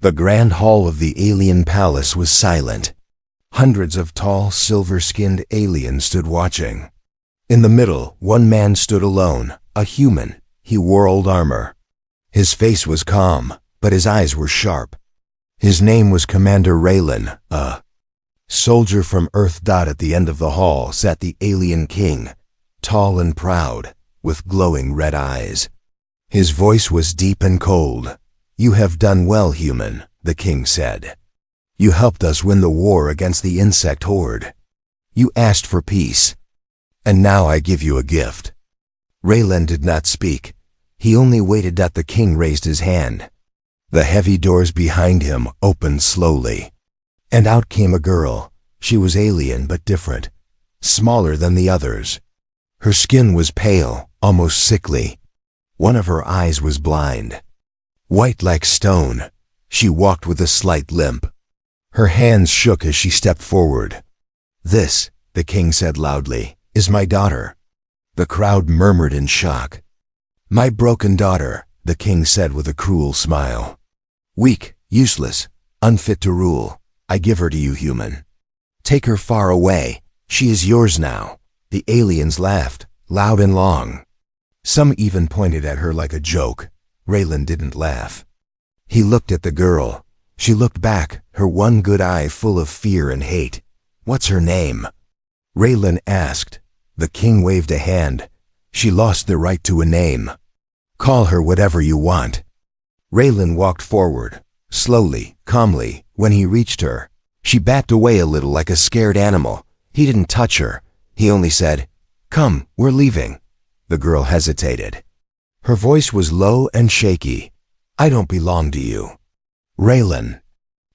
The grand hall of the alien palace was silent. Hundreds of tall, silver-skinned aliens stood watching. In the middle, one man stood alone, a human. He wore old armor. His face was calm, but his eyes were sharp. His name was Commander Raylan, a soldier from Earth. At the end of the hall sat the alien king, tall and proud, with glowing red eyes. His voice was deep and cold. "You have done well, human," the king said. "You helped us win the war against the insect horde. You asked for peace. And now I give you a gift." Raylan did not speak. He only waited. The king raised his hand. The heavy doors behind him opened slowly. And out came a girl. She was alien but different, smaller than the others. Her skin was pale, almost sickly. One of her eyes was blind. White like stone, she walked with a slight limp. Her hands shook as she stepped forward. "This," the king said loudly, "is my daughter." The crowd murmured in shock. "My broken daughter," the king said with a cruel smile. "Weak, useless, unfit to rule. I give her to you, human. Take her far away. She is yours now." The aliens laughed, loud and long. Some even pointed at her like a joke. Raylan didn't laugh. He looked at the girl. She looked back, her one good eye full of fear and hate. "What's her name?" Raylan asked. The king waved a hand. "She lost the right to a name. Call her whatever you want." Raylan walked forward, slowly, calmly. When he reached her, she backed away a little like a scared animal. He didn't touch her. He only said, "Come, we're leaving." The girl hesitated. Her voice was low and shaky. "I don't belong to you." Raylan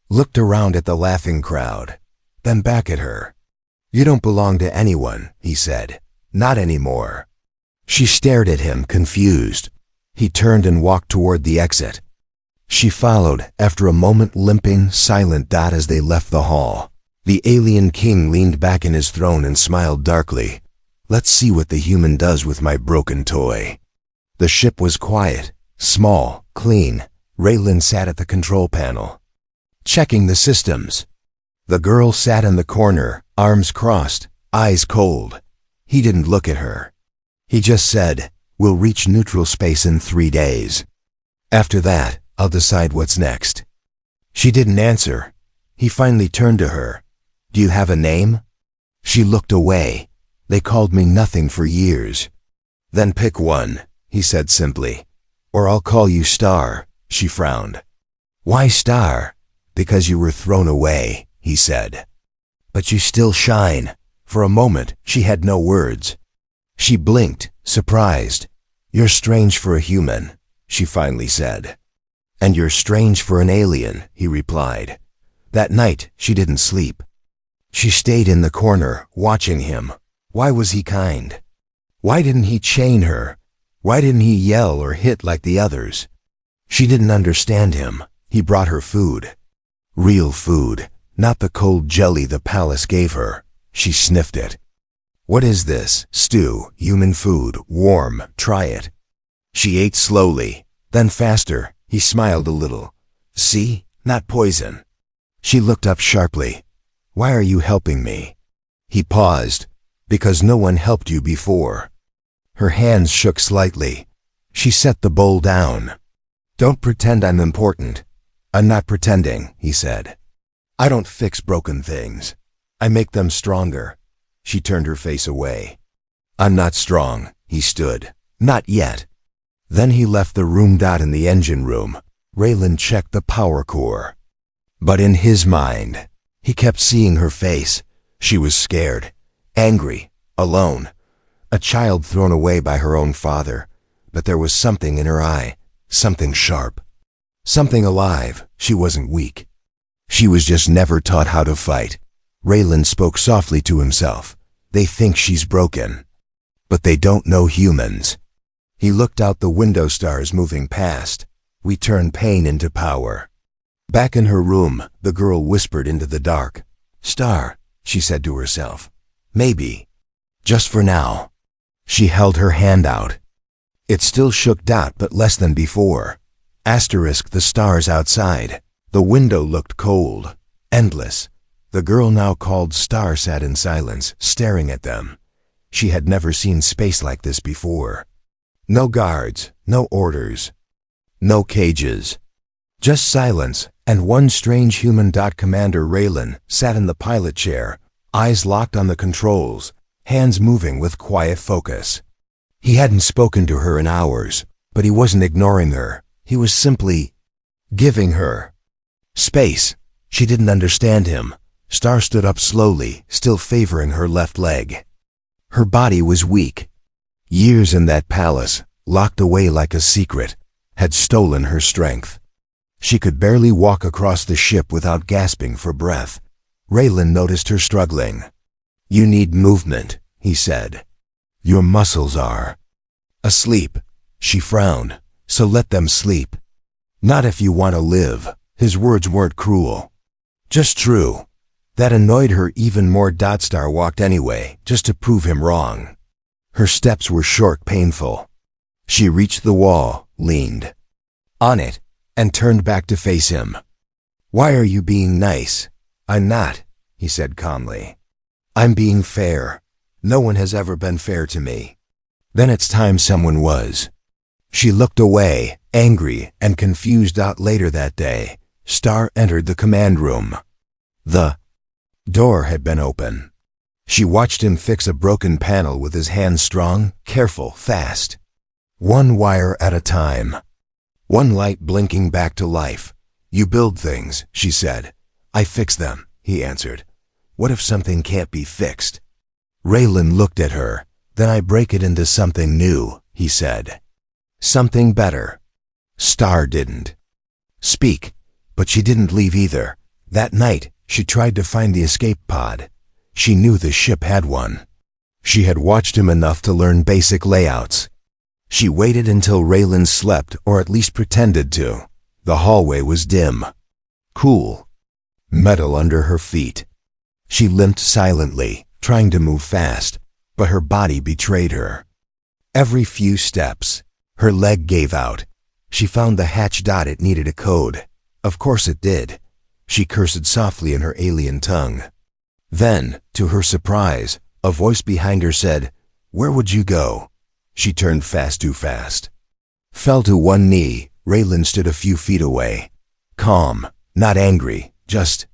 looked around at the laughing crowd, then back at her. "You don't belong to anyone," he said. "Not anymore." She stared at him, confused. He turned and walked toward the exit. She followed, after a moment limping, silent. As they left the hall, the alien king leaned back in his throne and smiled darkly. "Let's see what the human does with my broken toy." The ship was quiet, small, clean. Raylan sat at the control panel, checking the systems. The girl sat in the corner, arms crossed, eyes cold. He didn't look at her. He just said, "We'll reach neutral space in 3 days. After that, I'll decide what's next." She didn't answer. He finally turned to her. "Do you have a name?" She looked away. "They called me nothing for years." "Then pick one," he said simply. "Or I'll call you Star." She frowned. "Why Star?" "Because you were thrown away," he said. "But you still shine." For a moment, she had no words. She blinked, surprised. "You're strange for a human," she finally said. "And you're strange for an alien," he replied. That night, she didn't sleep. She stayed in the corner, watching him. Why was he kind? Why didn't he chain her? Why didn't he yell or hit like the others? She didn't understand him. He brought her food. Real food, not the cold jelly the palace gave her. She sniffed it. "What is this?" "Stew, human food, warm, try it." She ate slowly, then faster. He smiled a little. "See? Not poison." She looked up sharply. "Why are you helping me?" He paused. "Because no one helped you before." Her hands shook slightly. She set the bowl down. "Don't pretend I'm important." "I'm not pretending," he said. "I don't fix broken things. I make them stronger." She turned her face away. "I'm not strong," he stood. "Not yet." Then he left the room. In the engine room, Raylan checked the power core. But in his mind, he kept seeing her face. She was scared, angry, alone. A child thrown away by her own father. But there was something in her eye, something sharp, something alive. She wasn't weak. She was just never taught how to fight. Raylan spoke softly to himself. "They think she's broken, but they don't know humans." He looked out the window, stars moving past. We turn pain into power. Back in her room, the girl whispered into the dark. "Star," she said to herself. "Maybe. Just for now." She held her hand out. It still shook, but less than before. Asterisk the stars outside. The window looked cold, endless. The girl now called Star sat in silence, staring at them. She had never seen space like this before. No guards, no orders, no cages. Just silence, and one strange human. Commander Raylan sat in the pilot chair, eyes locked on the controls, hands moving with quiet focus. He hadn't spoken to her in hours, but he wasn't ignoring her. He was simply giving her space. She didn't understand him. Star stood up slowly, still favoring her left leg. Her body was weak. Years in that palace, locked away like a secret, had stolen her strength. She could barely walk across the ship without gasping for breath. Raylan noticed her struggling. "You need movement," he said. "Your muscles are asleep." She frowned. "So let them sleep. Not if you want to live." His words weren't cruel, just true. That annoyed her even more. Star walked anyway, just to prove him wrong. Her steps were short, painful. She reached the wall, leaned on it, and turned back to face him. "Why are you being nice?" "I'm not," he said calmly. "I'm being fair. No one has ever been fair to me." "Then it's time someone was." She looked away, angry and confused. Later that day, Star entered the command room. The door had been open. She watched him fix a broken panel with his hands strong, careful, fast. One wire at a time. One light blinking back to life. "You build things," she said. "I fix them," he answered. "What if something can't be fixed?" Raylan looked at her. "Then I break it into something new," he said. "Something better." Star didn't speak, but she didn't leave either. That night, she tried to find the escape pod. She knew the ship had one. She had watched him enough to learn basic layouts. She waited until Raylan slept, or at least pretended to. The hallway was dim, cool, metal under her feet. She limped silently, trying to move fast, but her body betrayed her. Every few steps, her leg gave out. She found the hatch. It needed a code. Of course it did. She cursed softly in her alien tongue. Then, to her surprise, a voice behind her said, "Where would you go?" She turned too fast. Fell to one knee. Raylan stood a few feet away. Calm, not angry, just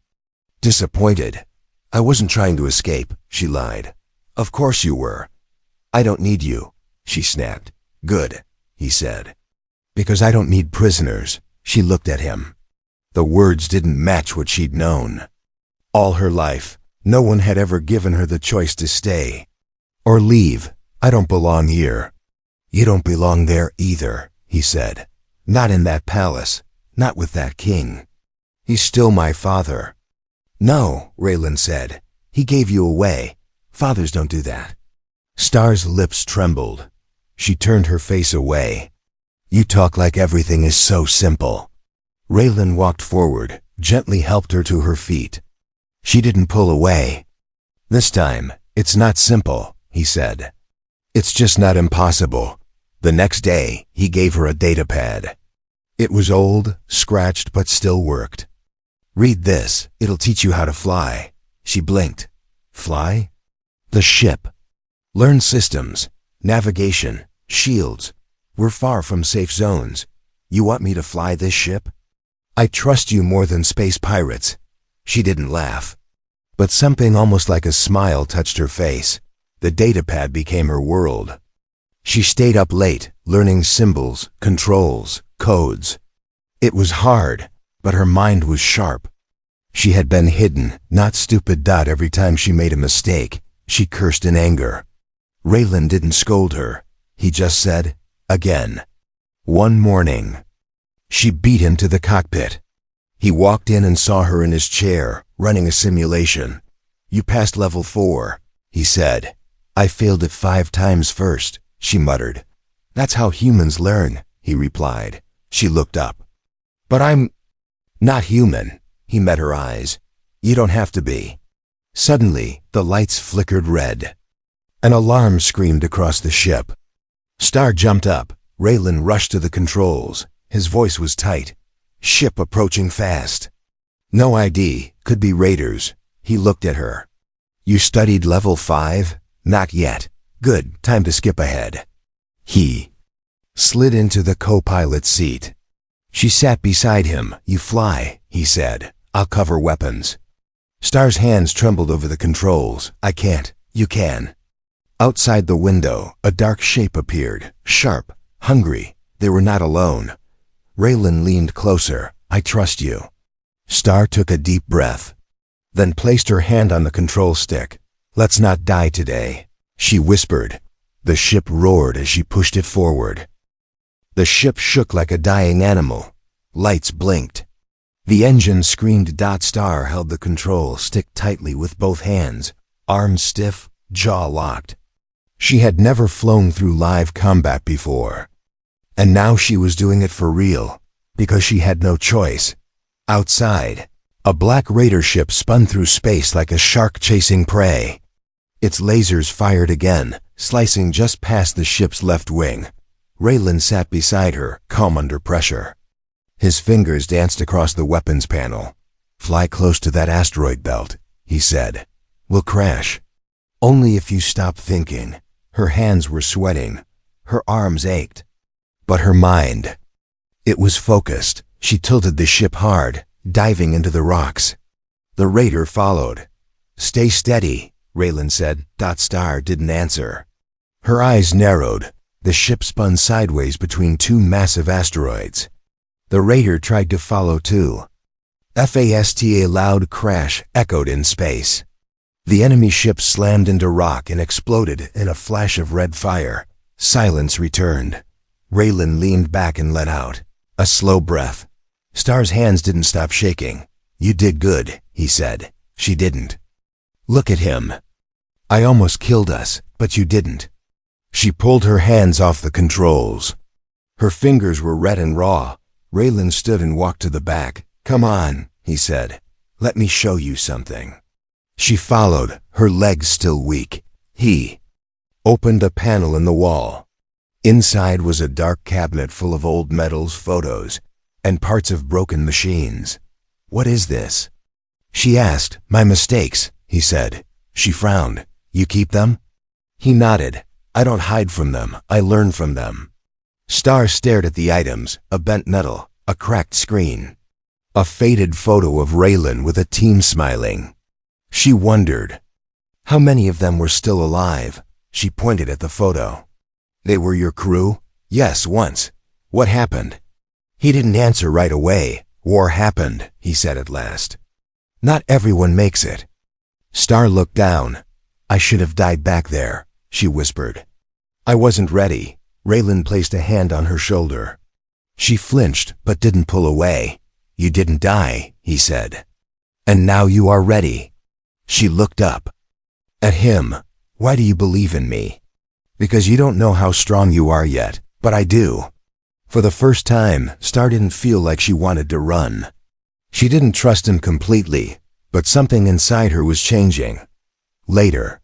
disappointed. "I wasn't trying to escape," she lied. "Of course you were." "I don't need you," she snapped. "Good," he said. "Because I don't need prisoners." She looked at him. The words didn't match what she'd known. All her life, no one had ever given her the choice to stay or leave. "I don't belong here." "You don't belong there either," he said. "Not in that palace, not with that king. He's still my father." "No," Raylan said. "He gave you away. Fathers don't do that." Star's lips trembled. She turned her face away. "You talk like everything is so simple." Raylan walked forward, gently helped her to her feet. She didn't pull away. "This time, it's not simple," he said. "It's just not impossible." The next day, he gave her a datapad. It was old, scratched, but still worked. "Read this, it'll teach you how to fly." She blinked. "Fly?" "The ship. Learn systems, navigation, shields. We're far from safe zones. You want me to fly this ship? I trust you more than space pirates." She didn't laugh, but something almost like a smile touched her face. The datapad became her world. She stayed up late, learning symbols, controls, codes. It was hard, but her mind was sharp. She had been hidden, not stupid. Every time she made a mistake, she cursed in anger. Raylan didn't scold her. He just said, "Again." One morning, she beat him to the cockpit. He walked in and saw her in his chair, running a simulation. "You passed level 4, he said. "I failed it 5 times first," she muttered. "That's how humans learn," he replied. She looked up. "But I'm not human." He met her eyes. "You don't have to be." Suddenly, the lights flickered red. An alarm screamed across the ship. Star jumped up. Raylan rushed to the controls. His voice was tight. Ship approaching fast. No ID, could be raiders. He looked at her. You studied level 5? Not yet. Good, time to skip ahead. He slid into the co-pilot seat. She sat beside him. You fly, he said. I'll cover weapons. Star's hands trembled over the controls. I can't. You can. Outside the window, a dark shape appeared. Sharp, hungry. They were not alone. Raylan leaned closer. I trust you. Star took a deep breath, then placed her hand on the control stick. Let's not die today, she whispered. The ship roared as she pushed it forward. The ship shook like a dying animal. Lights blinked. The engine screamed. Star held the control stick tightly with both hands, arms stiff, jaw locked. She had never flown through live combat before. And now she was doing it for real, because she had no choice. Outside, a black raider ship spun through space like a shark chasing prey. Its lasers fired again, slicing just past the ship's left wing. Raylan sat beside her, calm under pressure. His fingers danced across the weapons panel. Fly close to that asteroid belt, he said. We'll crash. Only if you stop thinking. Her hands were sweating. Her arms ached. But her mind, it was focused. She tilted the ship hard, diving into the rocks. The raider followed. Stay steady, Raylan said. Star didn't answer. Her eyes narrowed. The ship spun sideways between two massive asteroids. The raider tried to follow too. A loud crash echoed in space. The enemy ship slammed into rock and exploded in a flash of red fire. Silence returned. Raylan leaned back and let out a slow breath. Star's hands didn't stop shaking. You did good, he said. She didn't. Look at him. I almost killed us, but you didn't. She pulled her hands off the controls. Her fingers were red and raw. Raylan stood and walked to the back. Come on, he said. Let me show you something. She followed, her legs still weak. He opened a panel in the wall. Inside was a dark cabinet full of old medals, photos, and parts of broken machines. What is this? She asked. My mistakes, he said. She frowned. You keep them? He nodded. I don't hide from them. I learn from them. Star stared at the items, a bent medal, a cracked screen, a faded photo of Raylan with a team smiling. She wondered how many of them were still alive. She pointed at the photo. They were your crew? Yes, once. What happened? He didn't answer right away. War happened, he said at last. Not everyone makes it. Star looked down. I should have died back there, she whispered. I wasn't ready. Raylan placed a hand on her shoulder. She flinched, but didn't pull away. You didn't die, he said. And now you are ready. She looked up at him. Why do you believe in me? Because you don't know how strong you are yet, but I do. For the first time, Star didn't feel like she wanted to run. She didn't trust him completely, but something inside her was changing. Later,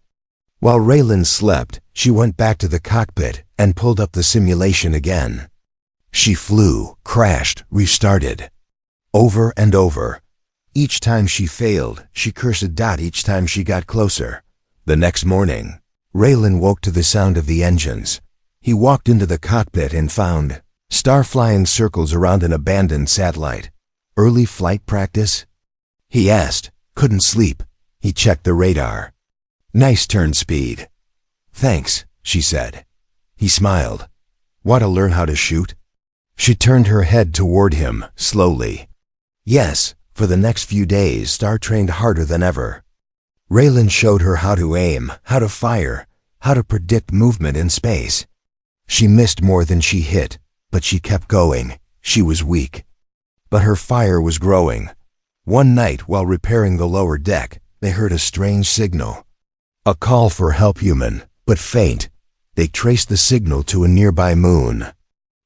while Raylan slept, she went back to the cockpit and pulled up the simulation again. She flew, crashed, restarted. Over and over. Each time she failed, she cursed. Each time she got closer. The next morning, Raylan woke to the sound of the engines. He walked into the cockpit and found Star flying circles around an abandoned satellite. Early flight practice? He asked. Couldn't sleep. He checked the radar. Nice turn speed. Thanks, she said. He smiled. Want to learn how to shoot? She turned her head toward him, slowly. Yes, for the next few days, Star trained harder than ever. Raylan showed her how to aim, how to fire, how to predict movement in space. She missed more than she hit, but she kept going. She was weak. But her fire was growing. One night, while repairing the lower deck, they heard a strange signal. A call for help, human, but faint. They traced the signal to a nearby moon.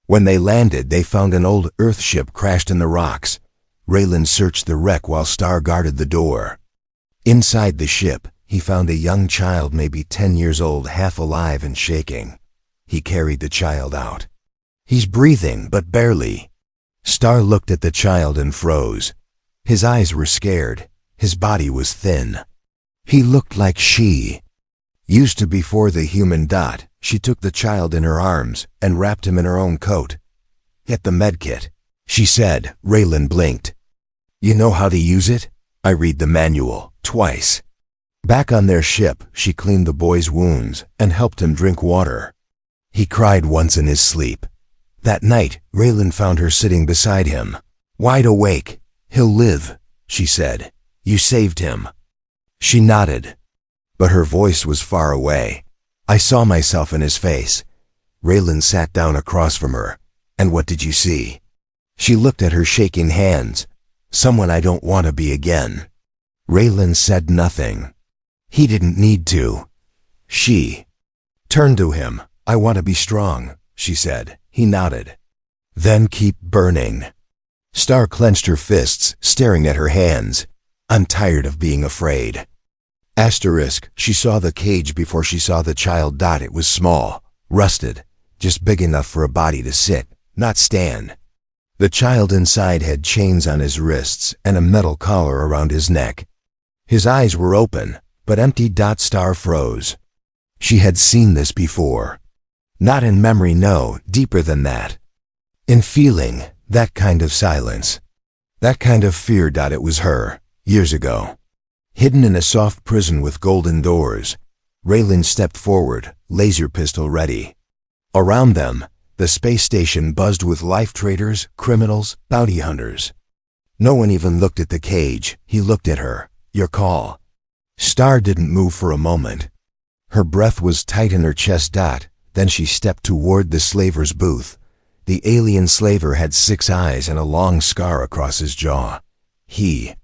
When they landed, they found an old Earth ship crashed in the rocks. Raylan searched the wreck while Star guarded the door. Inside the ship, he found a young child, maybe 10 years old, half alive and shaking. He carried the child out. He's breathing, but barely. Star looked at the child and froze. His eyes were scared. His body was thin. He looked like she. Used to before the human dot, she took the child in her arms and wrapped him in her own coat. "Get the medkit," she said. Raylan blinked. "You know how to use it?" "I read the manual, twice." Back on their ship, she cleaned the boy's wounds and helped him drink water. He cried once in his sleep. That night, Raylan found her sitting beside him. "Wide awake. He'll live," she said. "You saved him." She nodded, but her voice was far away. "I saw myself in his face." Raylan sat down across from her. "And what did you see?" She looked at her shaking hands. "Someone I don't want to be again." Raylan said nothing. He didn't need to. She turned to him. "I want to be strong," she said. He nodded. "Then keep burning." Star clenched her fists, staring at her hands. "I'm tired of being afraid." She saw the cage before she saw the child. It was small, rusted, just big enough for a body to sit, not stand. The child inside had chains on his wrists and a metal collar around his neck. His eyes were open, but empty. Star froze. She had seen this before. Not in memory, no, deeper than that. In feeling, that kind of silence. That kind of fear. It was her, years ago. Hidden in a soft prison with golden doors. Raylan stepped forward, laser pistol ready. Around them, the space station buzzed with life traders, criminals, bounty hunters. No one even looked at the cage. He looked at her. "Your call." Star didn't move for a moment. Her breath was tight in her chest. Then she stepped toward the slaver's booth. The alien slaver had 6 eyes and a long scar across his jaw. He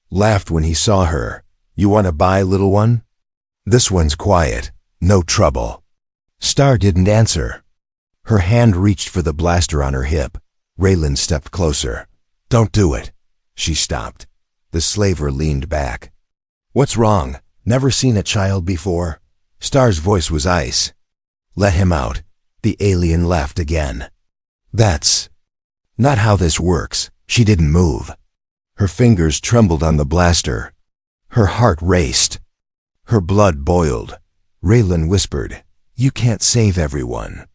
laughed when he saw her. "You want to buy, little one? This one's quiet. No trouble." Star didn't answer. Her hand reached for the blaster on her hip. Raylan stepped closer. "Don't do it." She stopped. The slaver leaned back. "What's wrong? Never seen a child before?" Star's voice was ice. "Let him out." The alien laughed again. "That's not how this works." She didn't move. Her fingers trembled on the blaster. Her heart raced. Her blood boiled. Raylan whispered, "You can't save everyone."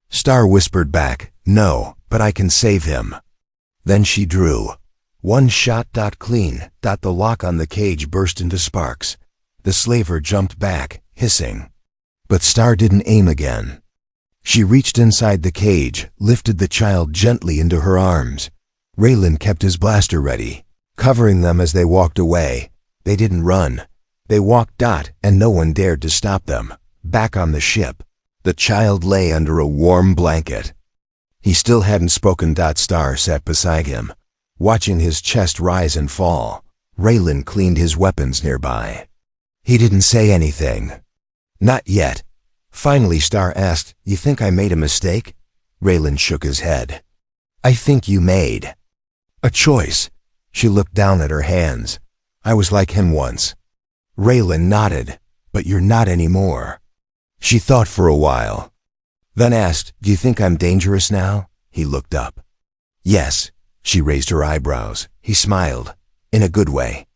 Star whispered back, "No, but I can save him." Then she drew. One shot. Clean. The lock on the cage burst into sparks. The slaver jumped back, hissing. But Star didn't aim again. She reached inside the cage, lifted the child gently into her arms. Raylan kept his blaster ready, covering them as they walked away. They didn't run. They walked. And no one dared to stop them. Back on the ship, the child lay under a warm blanket. He still hadn't spoken. Star sat beside him, watching his chest rise and fall. Raylan cleaned his weapons nearby. He didn't say anything. Not yet. Finally, Star asked, "You think I made a mistake?" Raylan shook his head. "I think you made a choice." She looked down at her hands. "I was like him once." Raylan nodded. "But you're not anymore." She thought for a while, then asked, "Do you think I'm dangerous now?" He looked up. "Yes." She raised her eyebrows. He smiled, in a good way.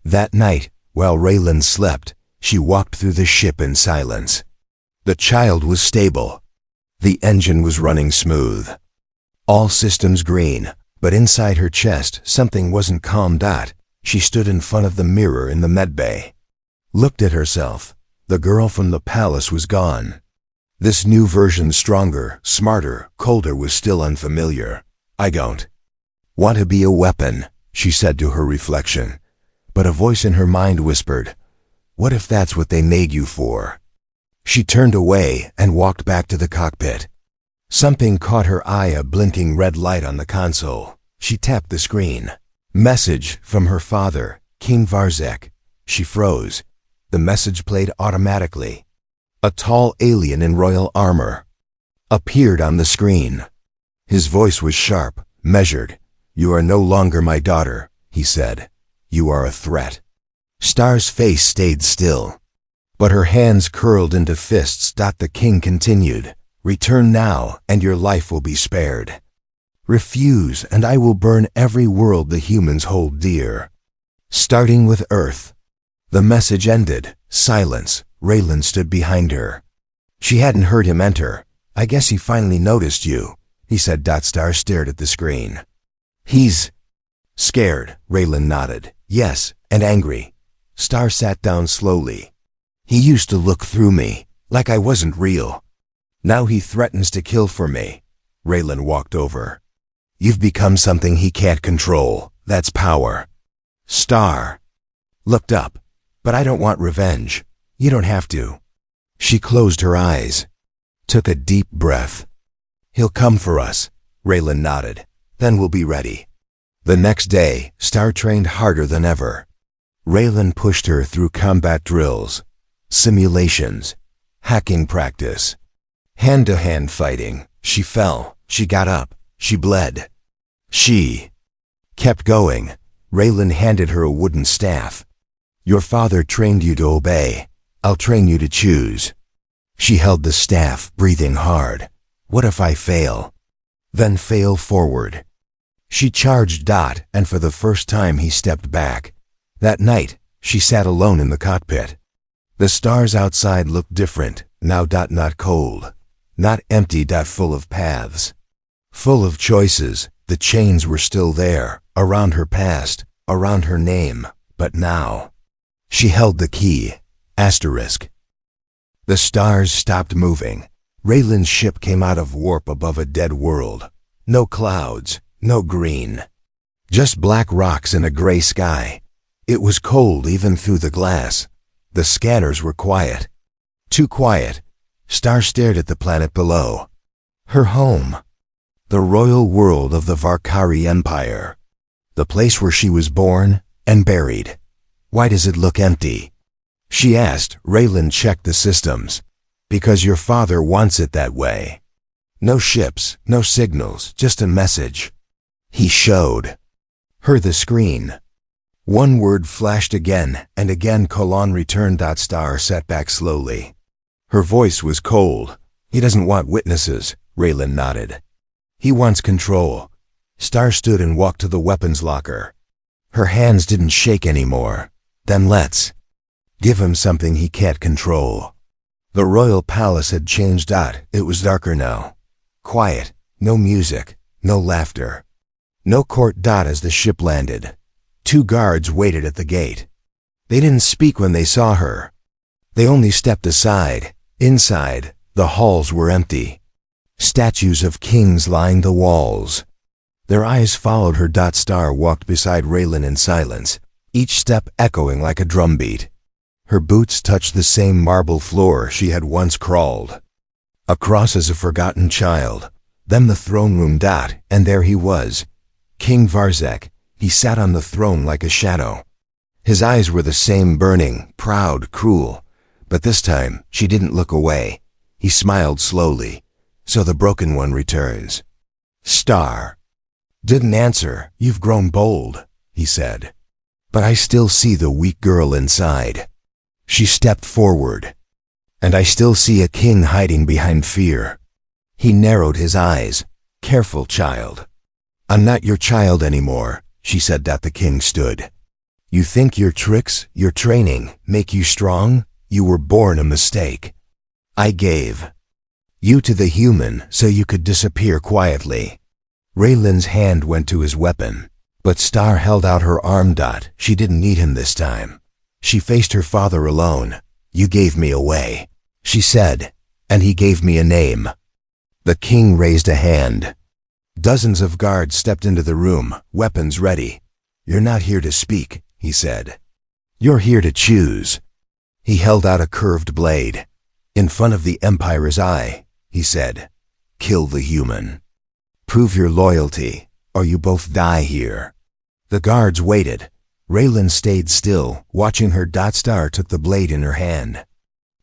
That night, while Raylan slept, she walked through the ship in silence. The child was stable. The engine was running smooth. All systems green, but inside her chest something wasn't calm. She stood in front of the mirror in the medbay. Looked at herself. The girl from the palace was gone. This new version, stronger, smarter, colder, was still unfamiliar. "I don't want to be a weapon," she said to her reflection. But a voice in her mind whispered, "What if that's what they made you for?" She turned away and walked back to the cockpit. Something caught her eye, a blinking red light on the console. She tapped the screen. Message from her father, King Varzek. She froze. The message played automatically. A tall alien in royal armor appeared on the screen. His voice was sharp, measured. "You are no longer my daughter," he said. "You are a threat." Star's face stayed still, but her hands curled into fists. The king continued, "Return now, and your life will be spared." Refuse, and I will burn every world the humans hold dear. Starting with Earth. The message ended. Silence. Raylan stood behind her. She hadn't heard him enter. I guess he finally noticed you, he said. Star stared at the screen. He's scared, Raylan nodded. Yes, and angry. Star sat down slowly. He used to look through me, like I wasn't real. Now he threatens to kill for me. Raylan walked over. You've become something he can't control. That's power. Star looked up. But I don't want revenge. You don't have to. She closed her eyes, took a deep breath. He'll come for us, Raylan nodded. Then we'll be ready. The next day, Star trained harder than ever. Raylan pushed her through combat drills, simulations, hacking practice, hand-to-hand fighting. She fell, she got up, she bled. She kept going. Raylan handed her a wooden staff. Your father trained you to obey. I'll train you to choose. She held the staff, breathing hard. What if I fail? Then fail forward. She charged Dot, and for the first time he stepped back. That night, she sat alone in the cockpit. The stars outside looked different, now. Not cold, not empty. Full of paths, full of choices. The chains were still there, around her past, around her name, but now. She held the key. Asterisk. The stars stopped moving. Raylan's ship came out of warp above a dead world. No clouds, no green. Just black rocks and a gray sky. It was cold even through the glass. The scanners were quiet. Too quiet. Star stared at the planet below. Her home. The royal world of the Varkari Empire. The place where she was born and buried. Why does it look empty? She asked. Raylan checked the systems. Because your father wants it that way. No ships, no signals, just a message. He showed her the screen. One word flashed again, and again. Colon returned. Star sat back slowly. Her voice was cold. He doesn't want witnesses, Raylan nodded. He wants control. Star stood and walked to the weapons locker. Her hands didn't shake anymore. Then let's give him something he can't control. The royal palace had changed. It was darker now. Quiet. No music. No laughter. No court. As the ship landed, 2 guards waited at the gate. They didn't speak when they saw her. They only stepped aside. Inside, the halls were empty. Statues of kings lined the walls. Their eyes followed her. Star walked beside Raylan in silence, each step echoing like a drumbeat. Her boots touched the same marble floor she had once crawled across as a forgotten child. Then the throne room. And there he was, King Varzek. He sat on the throne like a shadow. His eyes were the same, burning, proud, cruel. But this time, she didn't look away. He smiled slowly. So the broken one returns. Star didn't answer. You've grown bold, he said. But I still see the weak girl inside. She stepped forward. And I still see a king hiding behind fear. He narrowed his eyes. Careful, child. I'm not your child anymore, she said. The king stood. You think your tricks, your training, make you strong? You were born a mistake. I gave you to the human so you could disappear quietly. Raylan's hand went to his weapon, but Star held out her arm. She didn't need him this time. She faced her father alone. You gave me away, she said, and he gave me a name. The king raised a hand. Dozens of guards stepped into the room, weapons ready. You're not here to speak, he said. You're here to choose. He held out a curved blade. In front of the Empire's eye, he said, kill the human. Prove your loyalty, or you both die here. The guards waited. Raylan stayed still, watching her. Star took the blade in her hand.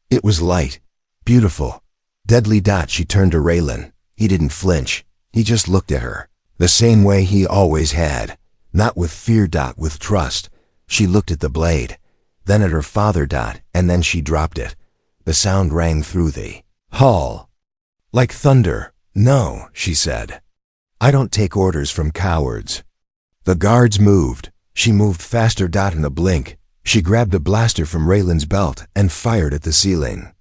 It was light, beautiful, deadly. She turned to Raylan. He didn't flinch. He just looked at her, the same way he always had. Not with fear. With trust. She looked at the blade, then at her father. And then she dropped it. The sound rang through the hall like thunder. No, she said. I don't take orders from cowards. The guards moved. She moved faster. In a blink, she grabbed a blaster from Raylan's belt and fired at the ceiling.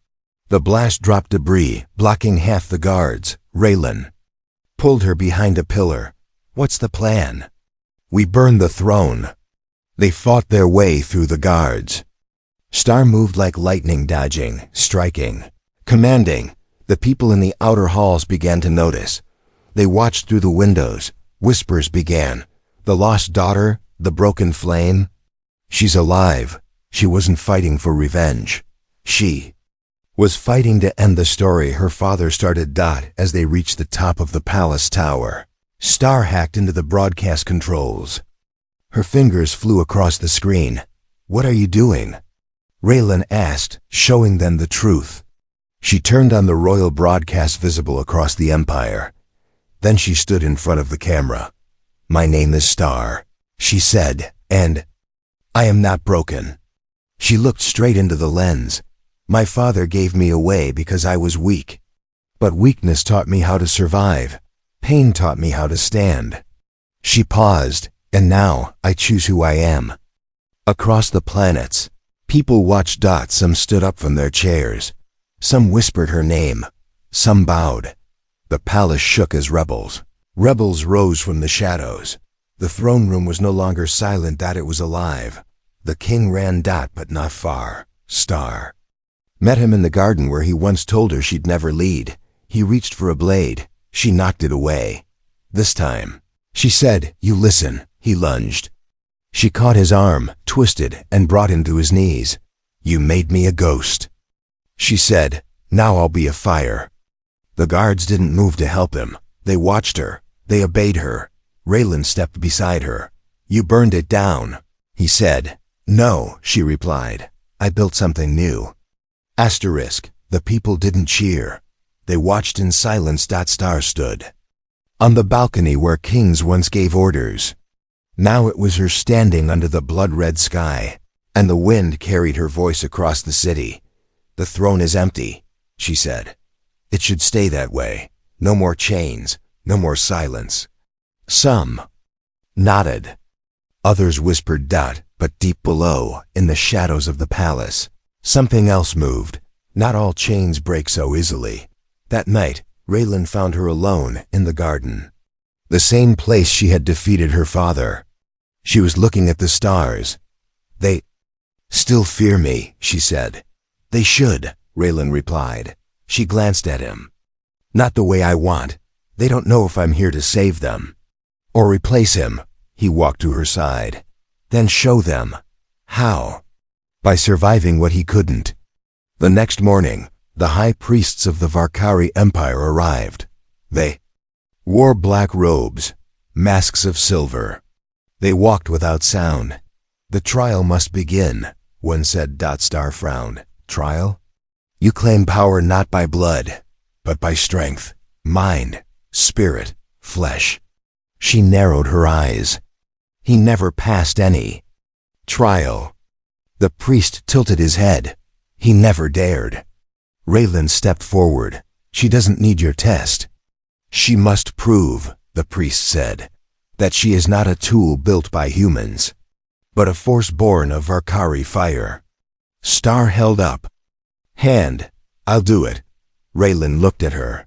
The blast dropped debris, blocking half the guards. Raylan pulled her behind a pillar. What's the plan? We burn the throne. They fought their way through the guards. Star moved like lightning, dodging, striking, commanding. The people in the outer halls began to notice. They watched through the windows. Whispers began. The lost daughter, the broken flame. She's alive. She wasn't fighting for revenge. She was fighting to end the story her father started. As they reached the top of the palace tower, Star hacked into the broadcast controls. Her fingers flew across the screen. What are you doing? Raylan asked, showing them the truth. She turned on the royal broadcast visible across the empire. Then she stood in front of the camera. My name is Star, she said, and I am not broken. She looked straight into the lens. My father gave me away because I was weak. But weakness taught me how to survive. Pain taught me how to stand. She paused, and now I choose who I am. Across the planets, people watched. Some stood up from their chairs. Some whispered her name. Some bowed. The palace shook as rebels rose from the shadows. The throne room was no longer silent. It was alive. The king ran. But not far. Star met him in the garden where he once told her she'd never lead. He reached for a blade. She knocked it away. This time, she said, you listen. He lunged. She caught his arm, twisted, and brought him to his knees. You made me a ghost, she said. Now I'll be a fire. The guards didn't move to help him. They watched her. They obeyed her. Raylan stepped beside her. You burned it down, he said. No, she replied. I built something new. The people didn't cheer. They watched in silence. Star stood on the balcony where kings once gave orders. Now it was her standing under the blood-red sky, and the wind carried her voice across the city. The throne is empty, she said. It should stay that way. No more chains, no more silence. Some nodded. Others whispered. But deep below, in the shadows of the palace, something else moved. Not all chains break so easily. That night, Raylan found her alone in the garden. The same place she had defeated her father. She was looking at the stars. They still fear me, she said. They should, Raylan replied. She glanced at him. Not the way I want. They don't know if I'm here to save them or replace him. He walked to her side. Then show them. How? By surviving what he couldn't. The next morning, the high priests of the Varkari Empire arrived. They wore black robes, masks of silver. They walked without sound. The trial must begin, one said. Star frowned. Trial? You claim power not by blood, but by strength, mind, spirit, flesh. She narrowed her eyes. He never passed any trial. The priest tilted his head. He never dared. Raylan stepped forward. She doesn't need your test. She must prove, the priest said, that she is not a tool built by humans, but a force born of Varkari fire. Star held up hand. I'll do it. Raylan looked at her.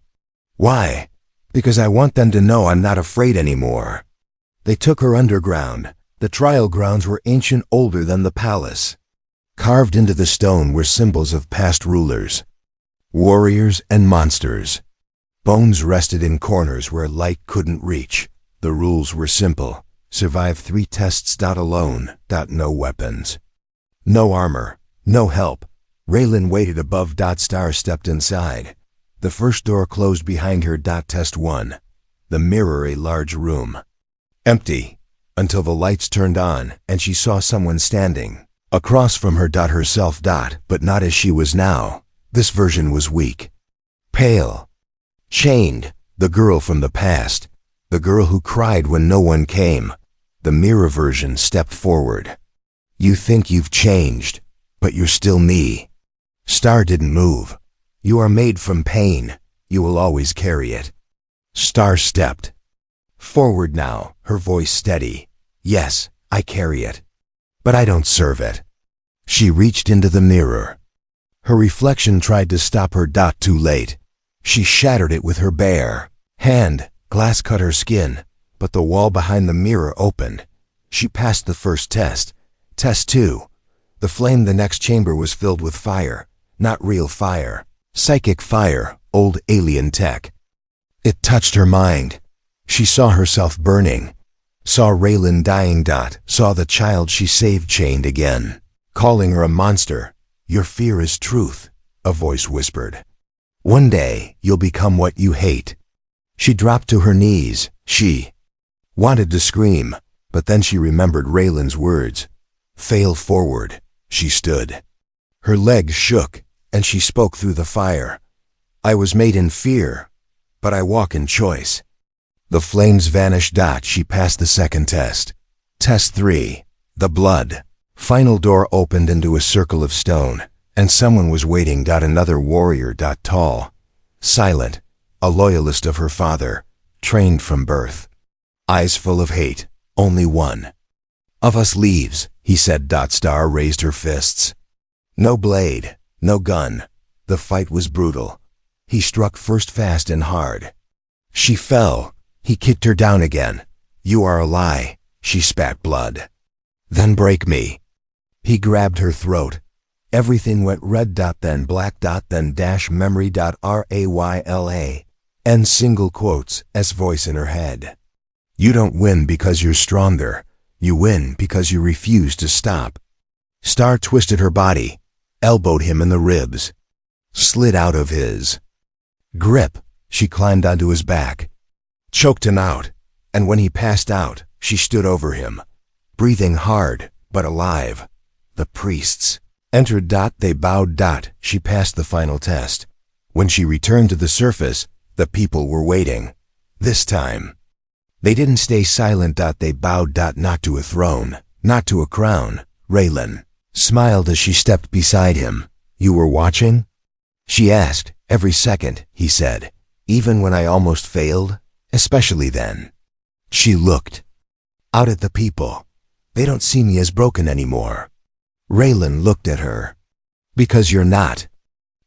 Why? Because I want them to know I'm not afraid anymore. They took her underground. The trial grounds were ancient, older than the palace. Carved into the stone were symbols of past rulers, warriors and monsters. Bones rested in corners where light couldn't reach. The rules were simple. Survive 3 tests. Alone. No weapons. No armor. No help. Raylan waited above. Star stepped inside. The first door closed behind her. Test 1. The mirror, a large room. Empty. Until the lights turned on and she saw someone standing across from her. Herself. But not as she was now. This version was weak. Pale. Chained. The girl from the past. The girl who cried when no one came. The mirror version stepped forward. You think you've changed, but you're still me. Star didn't move. You are made from pain. You will always carry it. Star stepped Forward now, her voice steady. Yes, I carry it. But I don't serve it. She reached into the mirror. Her reflection tried to stop her. Too late. She shattered it with her bare hand. Glass cut her skin, but the wall behind the mirror opened. She passed the first test. Test 2. The flame the next chamber was filled with fire. Not real fire. Psychic fire, old alien tech. It touched her mind. She saw herself burning. Saw Raylan dying. Saw the child she saved chained again. Calling her a monster. Your fear is truth, a voice whispered. One day, you'll become what you hate. She dropped to her knees. She wanted to scream, but then she remembered Raylan's words. Fail forward. She stood. Her legs shook, and she spoke through the fire. I was made in fear, but I walk in choice. The flames vanished. She passed the second test. Test 3. The blood. Final door opened into a circle of stone, and someone was waiting. Another warrior. Tall. Silent. A loyalist of her father, trained from birth. Eyes full of hate. Only one of us leaves, he said. Star raised her fists. No blade, no gun. The fight was brutal. He struck first fast and hard. She fell. He kicked her down again. You are a lie. She spat blood. Then break me. He grabbed her throat. Everything went red. Then black. Then dash memory. Rayla. End single quotes, S voice in her head. You don't win because you're stronger. You win because you refuse to stop. Star twisted her body, elbowed him in the ribs, slid out of his grip. She climbed onto his back, choked him out, and when he passed out, she stood over him, breathing hard but alive. The priests entered. They bowed. She passed the final test. When she returned to the surface, the people were waiting. This time, they didn't stay silent. They bowed. Not to a throne, not to a crown. Raylan smiled as she stepped beside him. You were watching? She asked. Every second, he said. Even when I almost failed? Especially then. She looked out at the people. They don't see me as broken anymore. Raylan looked at her. Because you're not.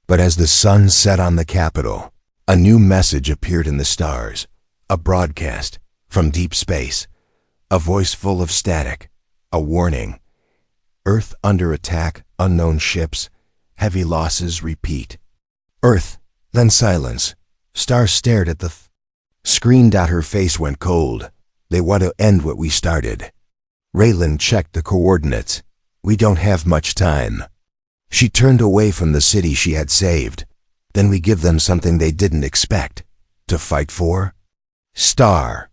But as the sun set on the Capitol, a new message appeared in the stars. A broadcast from deep space. A voice full of static. A warning. Earth under attack. Unknown ships. Heavy losses. Repeat. Earth. Then silence. Star stared at the screen. Her face went cold. They want to end what we started. Raylan checked the coordinates. We don't have much time. She turned away from the city she had saved. Then we give them something they didn't expect. To fight for? Star.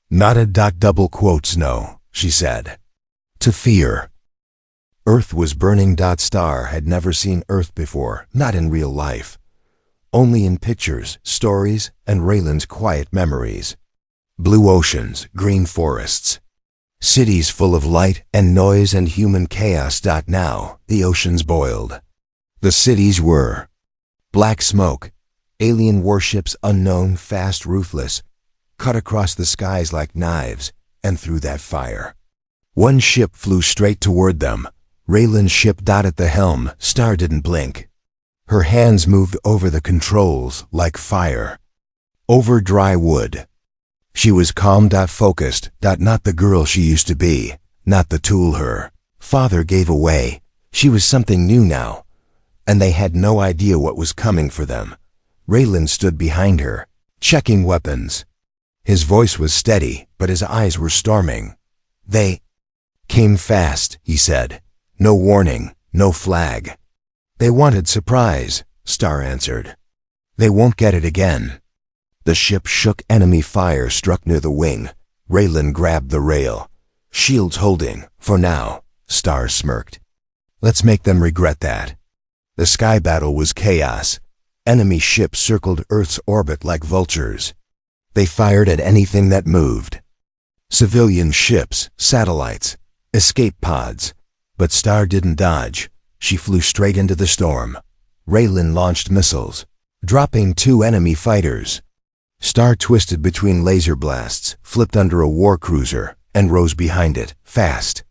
Not a double quotes. No, she said. To fear. Earth was burning. Star had never seen Earth before, not in real life. Only in pictures, stories, and Raylan's quiet memories. Blue oceans, green forests. Cities full of light and noise and human chaos. Now, the oceans boiled. The cities were black smoke, alien warships unknown, fast, ruthless, cut across the skies like knives, and through that fire. One ship flew straight toward them. Raylan's ship. At the helm, Star didn't blink. Her hands moved over the controls like fire. Over dry wood. She was calm. Focused. Not the girl she used to be, not the tool her father gave away. She was something new now, and they had no idea what was coming for them. Raylan stood behind her, checking weapons. His voice was steady, but his eyes were storming. They came fast, he said. No warning, no flag. They wanted surprise, Star answered. They won't get it again. The ship shook. Enemy fire struck near the wing. Raylan grabbed the rail. Shields holding, for now, Star smirked. Let's make them regret that. The sky battle was chaos. Enemy ships circled Earth's orbit like vultures. They fired at anything that moved. Civilian ships, satellites, escape pods. But Star didn't dodge. She flew straight into the storm. Raylan launched missiles, dropping 2 enemy fighters. Star twisted between laser blasts, flipped under a war cruiser, and rose behind it, fast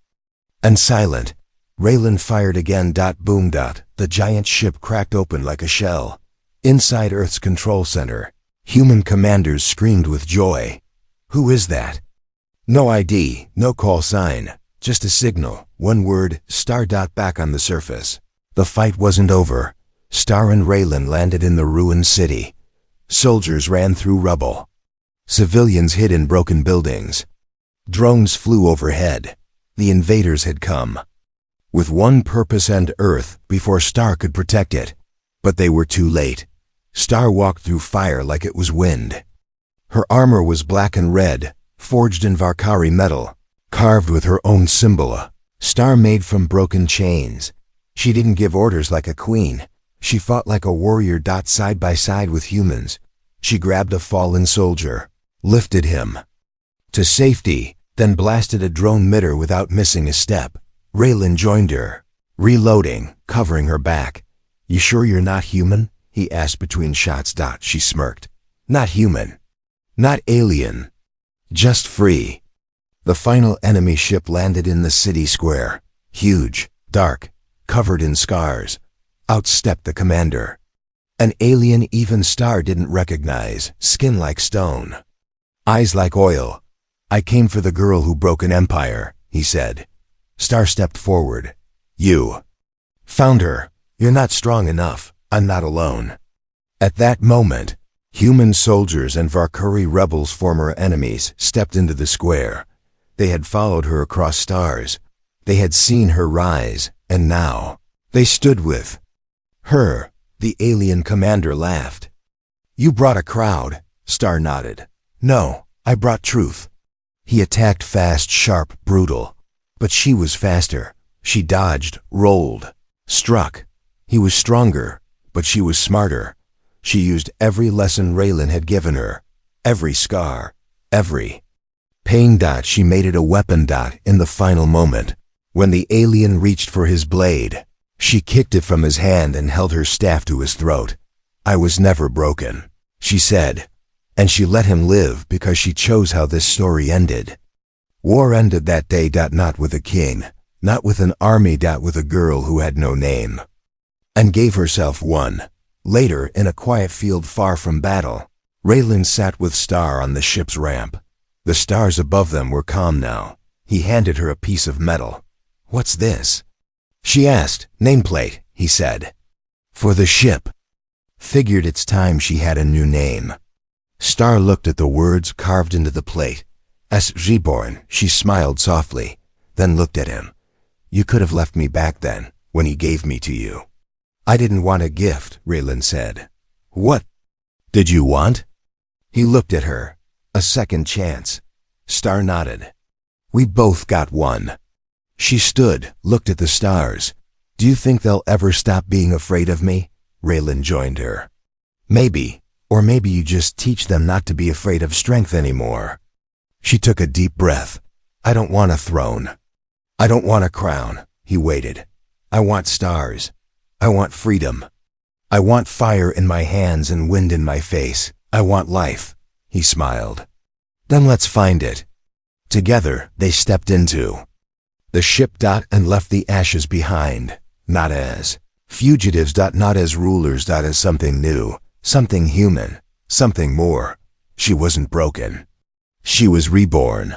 and silent. Raylan fired again. Boom. The giant ship cracked open like a shell. Inside Earth's control center, human commanders screamed with joy. Who is that? No ID, no call sign, just a signal, one word, Star. Back on the surface. The fight wasn't over. Star and Raylan landed in the ruined city. Soldiers ran through rubble. Civilians hid in broken buildings. Drones flew overhead. The invaders had come with one purpose: end Earth before Star could protect it. But they were too late. Star walked through fire like it was wind. Her armor was black and red, forged in Valkyrie metal, carved with her own symbol, a star made from broken chains. She didn't give orders like a queen. She fought like a warrior. Side by side with humans. She grabbed a fallen soldier, lifted him to safety, then blasted a drone midair without missing a step. Raylan joined her, reloading, covering her back. You sure you're not human? He asked between shots. She smirked. Not human. Not alien. Just free. The final enemy ship landed in the city square. Huge, dark, covered in scars. Out stepped the commander. An alien even Star didn't recognize, skin like stone, eyes like oil. I came for the girl who broke an empire, he said. Star stepped forward. You found her. You're not strong enough. I'm not alone. At that moment, human soldiers and Valkyrie rebels, former enemies, stepped into the square. They had followed her across stars. They had seen her rise, and now they stood with her. The alien commander laughed. You brought a crowd. Star nodded. No, I brought truth. He attacked fast, sharp, brutal. But she was faster. She dodged, rolled, struck. He was stronger, but she was smarter. She used every lesson Raylan had given her. Every scar. Every pain. She made it a weapon. In the final moment, when the alien reached for his blade, she kicked it from his hand and held her staff to his throat. I was never broken, she said. And she let him live because she chose how this story ended. War ended that day. Not with a king, not with an army. With a girl who had no name and gave herself one. Later, in a quiet field far from battle, Raylan sat with Star on the ship's ramp. The stars above them were calm now. He handed her a piece of metal. What's this? She asked. Nameplate, he said. For the ship. Figured it's time she had a new name. Star looked at the words carved into the plate. As reborn, she smiled softly, then looked at him. You could have left me back then, when he gave me to you. I didn't want a gift, Raylan said. What did you want? He looked at her. A second chance. Star nodded. We both got one. She stood, looked at the stars. Do you think they'll ever stop being afraid of me? Raylan joined her. Maybe, or maybe you just teach them not to be afraid of strength anymore. She took a deep breath. I don't want a throne. I don't want a crown. He waited. I want stars. I want freedom. I want fire in my hands and wind in my face. I want life. He smiled. Then let's find it. Together, they stepped into the ship. And left the ashes behind. Not as fugitives. Not as rulers. As something new. Something human. Something more. She wasn't broken. She was reborn.